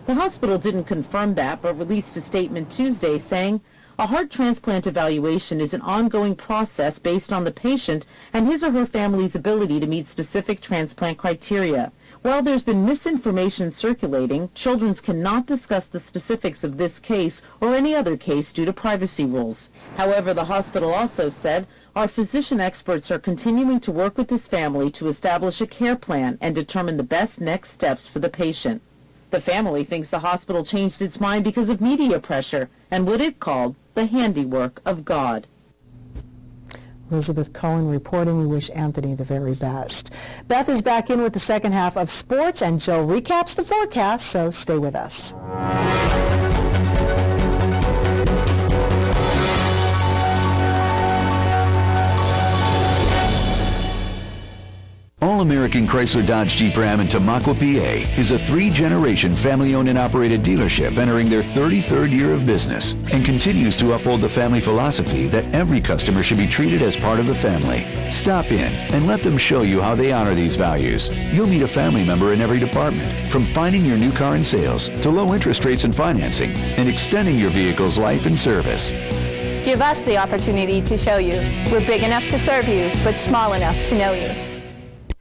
The hospital didn't confirm that, but released a statement Tuesday saying, a heart transplant evaluation is an ongoing process based on the patient and his or her family's ability to meet specific transplant criteria. While there's been misinformation circulating, Children's cannot discuss the specifics of this case or any other case due to privacy rules. However, the hospital also said, our physician experts are continuing to work with this family to establish a care plan and determine the best next steps for the patient. The family thinks the hospital changed its mind because of media pressure and what it called the handiwork of God. Elizabeth Cohen reporting. We wish Anthony the very best. Beth is back in with the second half of sports, and Joe recaps the forecast, so stay with us. All-American Chrysler Dodge Jeep Ram in Tamaqua, PA is a 3-generation family-owned and operated dealership entering their 33rd year of business and continues to uphold the family philosophy that every customer should be treated as part of the family. Stop in and let them show you how they honor these values. You'll meet a family member in every department, from finding your new car in sales to low interest rates and financing and extending your vehicle's life and service. Give us the opportunity to show you. We're big enough to serve you, but small enough to know you.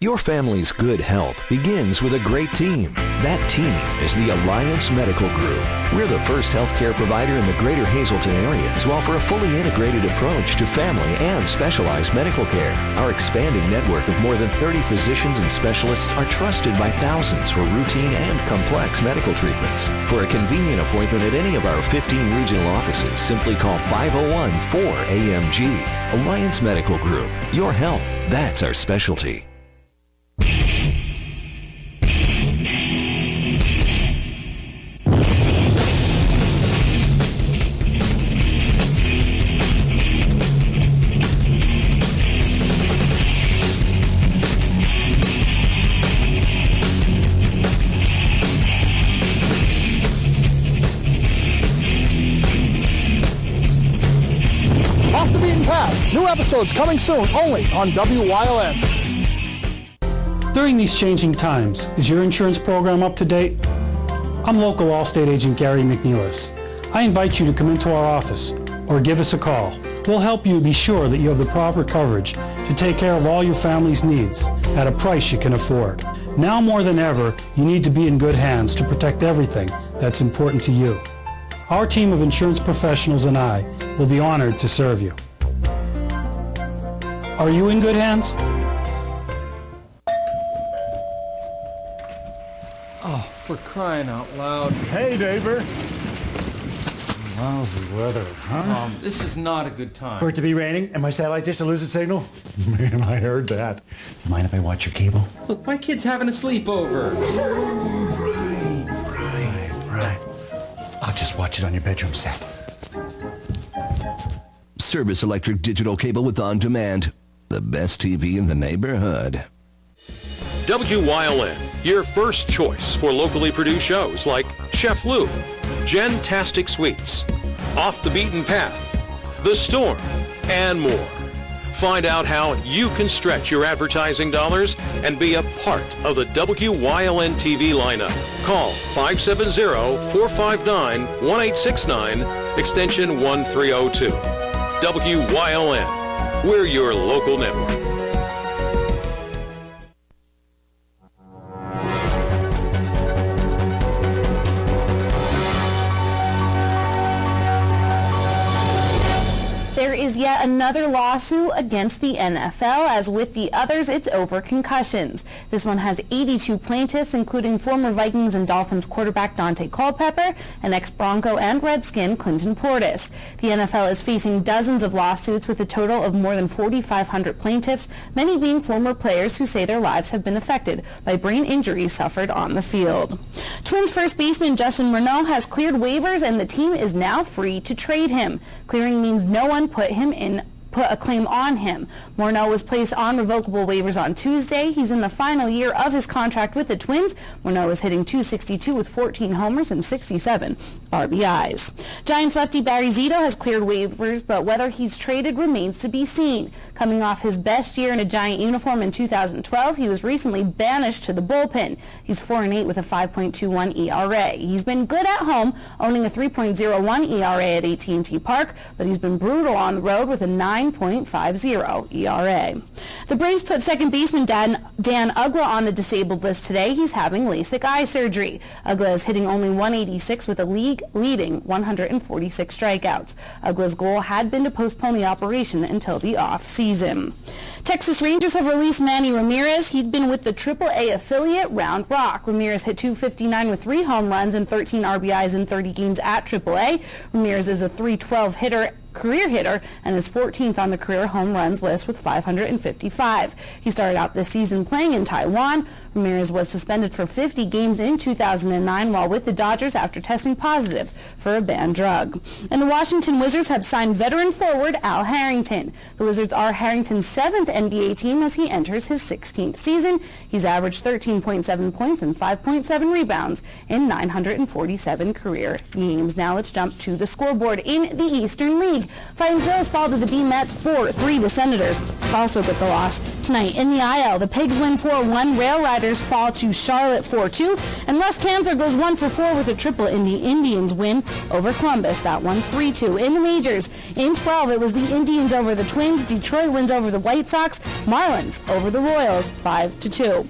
Your family's good health begins with a great team. That team is the Alliance Medical Group. We're the first healthcare provider in the greater Hazleton area to offer a fully integrated approach to family and specialized medical care. Our expanding network of more than 30 physicians and specialists are trusted by thousands for routine and complex medical treatments. For a convenient appointment at any of our 15 regional offices, simply call 501-4AMG. Alliance Medical Group. Your health, that's our specialty. Off the Beaten Path. New episodes coming soon only on WYLN. During these changing times, is your insurance program up to date? I'm local Allstate agent Gary McNeilis. I invite you to come into our office or give us a call. We'll help you be sure that you have the proper coverage to take care of all your family's needs at a price you can afford. Now more than ever, you need to be in good hands to protect everything that's important to you. Our team of insurance professionals and I will be honored to serve you. Are you in good hands? Oh, for crying out loud. Hey, neighbor. Lousy weather, huh? This is not a good time. For it to be raining and my satellite dish to lose its signal? Man, I heard that. Mind if I watch your cable? Look, my kid's having a sleepover. Right. I'll just watch it on your bedroom set. Service Electric Digital Cable with On Demand. The best TV in the neighborhood. WYLN, your first choice for locally produced shows like Chef Lou, Jen-tastic Sweets, Off the Beaten Path, the storm, and more. Find out how you can stretch your advertising dollars and be a part of the WYLN TV lineup. Call 570-459-1869, extension 1302. WYLN. We're your local network. There is yet another lawsuit against the NFL. As with the others, it's over concussions. This one has 82 plaintiffs, including former Vikings and Dolphins quarterback Dante Culpepper and ex-Bronco and Redskin Clinton Portis. The NFL is facing dozens of lawsuits with a total of more than 4,500 plaintiffs, many being former players who say their lives have been affected by brain injuries suffered on the field. Twins first baseman Justin Renaud has cleared waivers, and the team is now free to trade him. Clearing means no one put a claim on him. Morneau was placed on revocable waivers on Tuesday. He's in the final year of his contract with the Twins. Morneau is hitting .262 with 14 homers and 67 RBIs. Giants lefty Barry Zito has cleared waivers, but whether he's traded remains to be seen. Coming off his best year in a Giant uniform in 2012, he was recently banished to the bullpen. He's 4-8 with a 5.21 ERA. He's been good at home, owning a 3.01 ERA at AT&T Park, but he's been brutal on the road with a 9.50 ERA. The Braves put second baseman Dan Uggla on the disabled list today. He's having LASIK eye surgery. Uggla is hitting only .186 with a league-leading 146 strikeouts. Uggla's goal had been to postpone the operation until the off-season. Texas Rangers have released Manny Ramirez. He'd been with the AAA affiliate Round Rock. Ramirez hit .259 with 3 home runs and 13 RBIs in 30 games at AAA. Ramirez is a .312 career hitter and is 14th on the career home runs list with 555. He started out this season playing in Taiwan. Ramirez was suspended for 50 games in 2009 while with the Dodgers after testing positive for a banned drug. And the Washington Wizards have signed veteran forward Al Harrington. The Wizards are Harrington's 7th NBA team as he enters his 16th season. He's averaged 13.7 points and 5.7 rebounds in 947 career games. Now let's jump to the scoreboard in the Eastern League. Fighting Phils fall to the B-Mets 4-3. The Senators also get the loss tonight. In the IL, the Pigs win 4-1. Rail Riders fall to Charlotte 4-2. And Russ Kanzler goes 1-for-4 with a triple in the Indians win over Columbus. That one 3-2. In the majors, in 12, it was the Indians over the Twins. Detroit wins over the White Sox. Marlins over the Royals 5-2.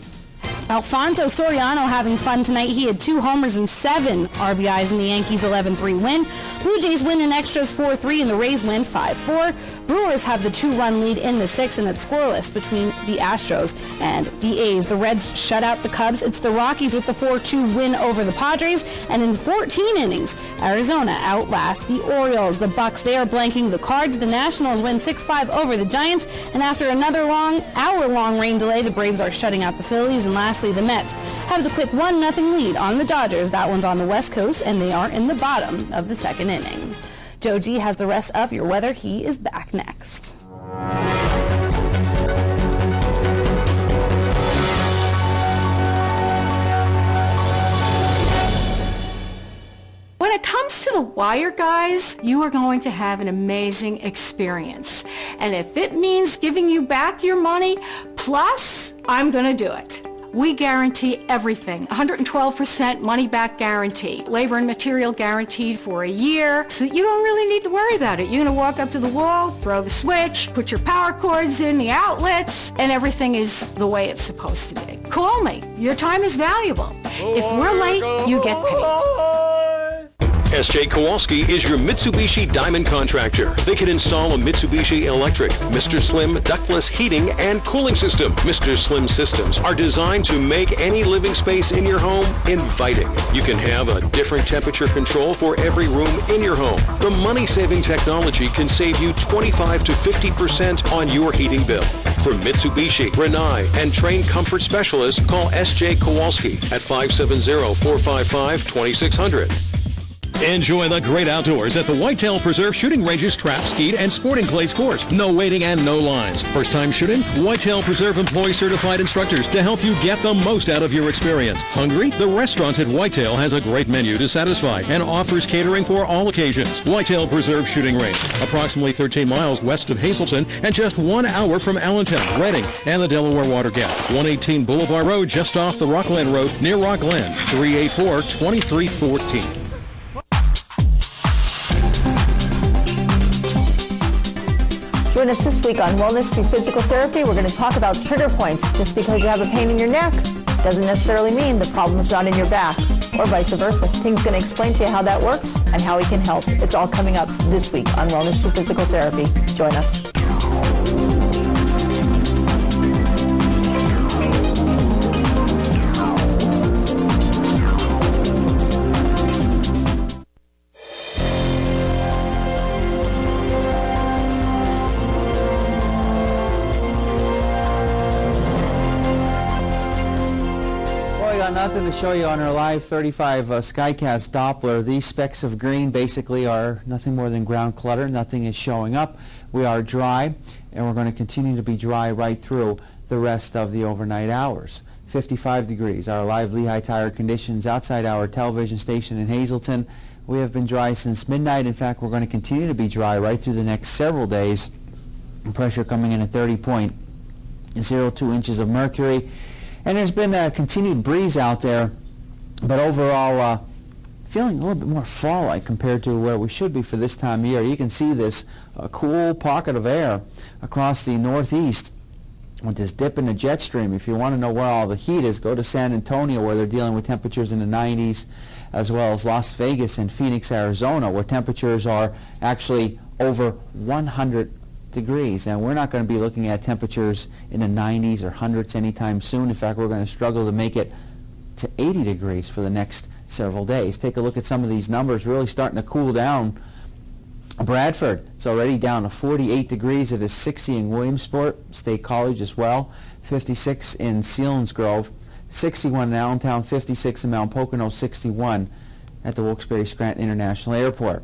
Alfonso Soriano having fun tonight. He had 2 homers and 7 RBIs in the Yankees' 11-3 win. Blue Jays win in extras 4-3 and the Rays win 5-4. Brewers have the 2-run lead in the 6th, and it's scoreless between the Astros and the A's. The Reds shut out the Cubs. It's the Rockies with the 4-2 win over the Padres. And in 14 innings, Arizona outlast the Orioles. The Bucks, they are blanking the Cards. The Nationals win 6-5 over the Giants. And after another hour-long rain delay, the Braves are shutting out the Phillies. And lastly, the Mets have the quick 1-0 lead on the Dodgers. That one's on the West Coast, and they are in the bottom of the 2nd inning. Joe G has the rest of your weather. He is back next. When it comes to the wire, guys, you are going to have an amazing experience. And if it means giving you back your money, plus, I'm going to do it. We guarantee everything. 112% money back guarantee. Labor and material guaranteed for a year. So you don't really need to worry about it. You're going to walk up to the wall, throw the switch, put your power cords in the outlets, and everything is the way it's supposed to be. Call me. Your time is valuable. If we're late, you get paid. S.J. Kowalski is your Mitsubishi Diamond contractor. They can install a Mitsubishi electric, Mr. Slim ductless heating and cooling system. Mr. Slim systems are designed to make any living space in your home inviting. You can have a different temperature control for every room in your home. The money-saving technology can save you 25 to 50% on your heating bill. For Mitsubishi, Rinnai, and trained comfort specialists, call S.J. Kowalski at 570-455-2600. Enjoy the great outdoors at the Whitetail Preserve Shooting Range's Trap, Skeet, and Sporting Clays course. No waiting and no lines. First time shooting? Whitetail Preserve employs certified instructors to help you get the most out of your experience. Hungry? The restaurant at Whitetail has a great menu to satisfy and offers catering for all occasions. Whitetail Preserve Shooting Range, approximately 13 miles west of Hazleton and just 1 hour from Allentown, Reading, and the Delaware Water Gap. 118 Boulevard Road, just off the Rockland Road near Rockland. 384-2314. Join us this week on Wellness Through Physical Therapy. We're going to talk about trigger points. Just because you have a pain in your neck doesn't necessarily mean the problem's not in your back, or vice versa. Ting's going to explain to you how that works and how he can help. It's all coming up this week on Wellness Through Physical Therapy. Join us. Nothing to show you on our live 35 Skycast Doppler. These specks of green basically are nothing more than ground clutter. Nothing is showing up. We are dry, and we're going to continue to be dry right through the rest of the overnight hours. 55 degrees, our live Lehigh Tire conditions outside our television station in Hazleton. We have been dry since midnight. In fact, we're going to continue to be dry right through the next several days. Pressure coming in at 30.02 inches of mercury. And there's been a continued breeze out there, but overall feeling a little bit more fall-like compared to where we should be for this time of year. You can see this cool pocket of air across the northeast with this dip in the jet stream. If you want to know where all the heat is, go to San Antonio, where they're dealing with temperatures in the 90s, as well as Las Vegas and Phoenix, Arizona, where temperatures are actually over 100 degrees, and we're not going to be looking at temperatures in the 90s or hundreds anytime soon. In fact, we're going to struggle to make it to 80 degrees for the next several days. Take a look at some of these numbers really starting to cool down. Bradford, it's already down to 48 degrees. It is 60 in Williamsport State College as well, 56 in Selinsgrove, 61 in Allentown, 56 in Mount Pocono, 61 at the Wilkes-Barre-Scranton International Airport.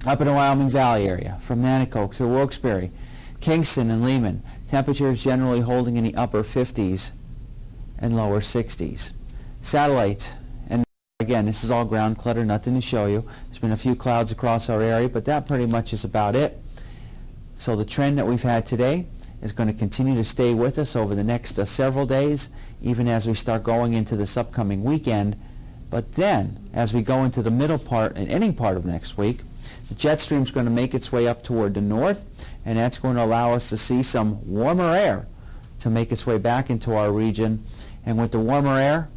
Up in the Wyoming Valley area, from Nanticoke to Wilkes-Barre, Kingston and Lehman, temperatures generally holding in the upper 50s and lower 60s. Satellite, and again, this is all ground clutter, nothing to show you. There's been a few clouds across our area, but that pretty much is about it. So the trend that we've had today is going to continue to stay with us over the next several days, even as we start going into this upcoming weekend. But then, as we go into the middle part and ending part of next week, the jet stream is going to make its way up toward the north, and that's going to allow us to see some warmer air to make its way back into our region. And with the warmer air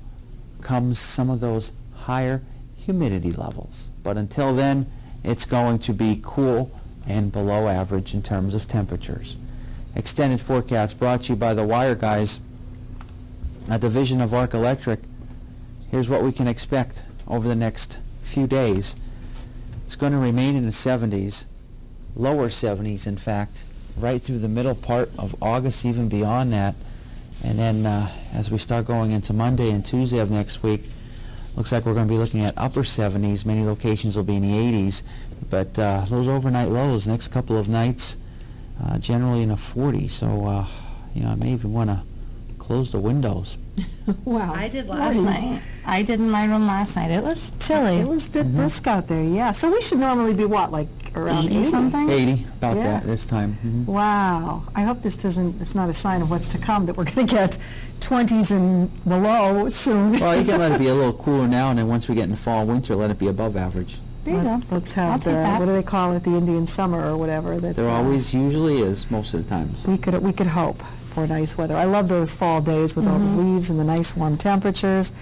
comes some of those higher humidity levels. But until then, it's going to be cool and below average in terms of temperatures. Extended forecast brought to you by the Wire Guys, a division of Arc Electric. Here's what we can expect over the next few days. It's going to remain in the 70s, lower 70s in fact, right through the middle part of August, even beyond that. And then as we start going into Monday and Tuesday of next week, looks like we're going to be looking at upper 70s. Many locations will be in the 80s, but those overnight lows, next couple of nights, generally in the 40s. So, you know, I may even want to close the windows. Wow. I did last night. I did in my room last night. It was chilly. It was a bit brisk out there, yeah. So we should normally be what, like around 80 something? 80, about Yeah. that this time. Wow. I hope this doesn't, it's not a sign of what's to come, that we're going to get 20s and below soon. Well, you can let it be a little cooler now, and then once we get into fall, winter, let it be above average. There you go. Let's I'll have take that. what do they call it, the Indian summer or whatever. That There always usually is, most of the times. we could hope for nice weather. I love those fall days with all the leaves and the nice warm temperatures.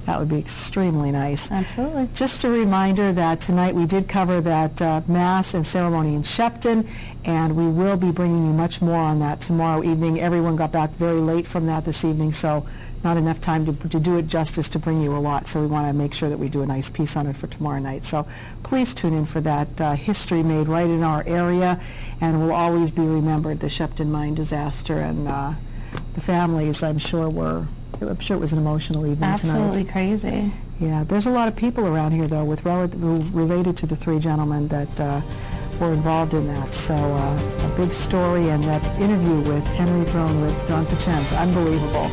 That would be extremely nice. Absolutely. Just a reminder that tonight we did cover that Mass and ceremony in Shepton, and we will be bringing you much more on that tomorrow evening. Everyone got back very late from that this evening, so not enough time to do it justice to bring you a lot, so we want to make sure that we do a nice piece on it for tomorrow night. So please tune in for that history made right in our area, and will always be remembered, the Shepton mine disaster, and the families, I'm sure it was an emotional evening Absolutely tonight. crazy. Yeah, there's a lot of people around here, though, who related to the three gentlemen that were involved in that. So a big story, and that interview with Henry Throne with Don Pachens, unbelievable.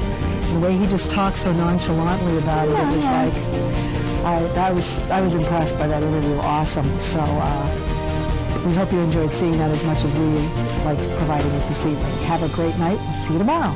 And the way he just talks so nonchalantly about it, it was like, I was impressed by that interview. Awesome. So we hope you enjoyed seeing that as much as we liked providing it this evening. Have a great night. We'll see you tomorrow.